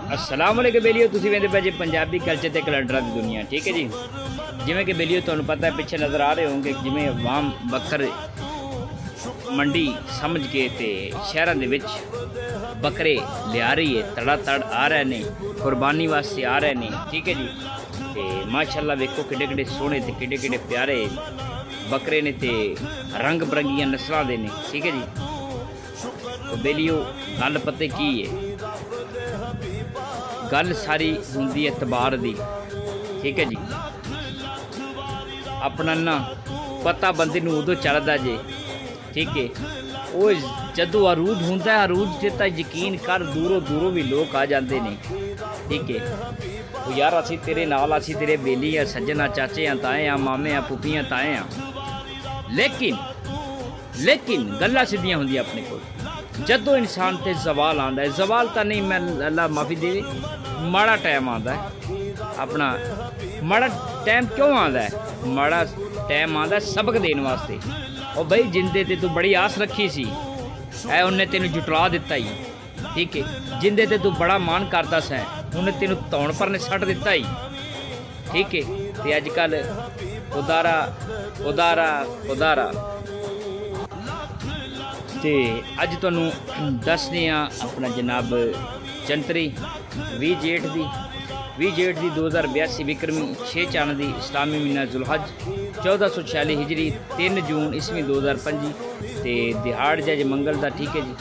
अस्सलाम वालेकुम बेलियो तुसीं वेंदे पे जी पंजाबी कल्चर ते कैलेंडर की दुनिया। ठीक है जी, जिमें कि बेलियो तुहानूं पता है पीछे नज़र आ रहे होंगे जिमें अवाम बकर मंडी समझ के ते शहरों दे विच बकरे लिया रही है, तड़ा तड़ आ रहे ने, कुर्बानी वास्ते आ रहे ने। ठीक है जी, ते माशाअल्लाह वेखो किड्डे किड्डे सोहने ते किड्डे किड्डे प्यारे बकरे ने ते रंग बरंगियां नस्लों दे ने। ठीक है जी, तो बेलियो गल पता की है, गल सारी होंदी है तबार दी। ठीक है जी, अपना ना पता बंदे नूं उदों चलदा जे। ठीक है, वो जदों अरूज होंदा है, अरूज ते तां यकीन कर दूरों दूरों भी लोग आ जाते हैं। ठीक है, तो यार असी तेरे नाल, असी तेरे बेली आ, सज्जन आ, चाचे आ, ताए आ, मामे आ, पुप्पियां ताए आ, लेकिन गल्लां सीधियां होंदियां अपने कोल जदों इंसान ते जवाल आंदा है। जवाल तो नहीं, मैं अल्लाह माफ़ी देवे, माड़ा टाइम आंदा है। अपना माड़ा टाइम क्यों आंदा है? माड़ा टाइम आंदा सबक देने वास्ते। और बई जिंदे ते तू बड़ी आस रखी सी, ऐ उन्हें तेनों जुटला दिता ही। ठीक है, जिंदे ते तू बड़ा मान करता सै, उन्हें तेनों धौण पर ने सट दिता ही। ठीक है, तो अजकल उदारा उदारा उदारा तो अज तुहानूं दसने अपना जनाब जंतरी 20 जेठ की 2082 विक्रमी 6 चांद की इस्लामी महीना जुलहज 1446 हिजरी 3 जून ईस्वी 2025 तो दिहाड़ जज मंगल का। ठीक है जी।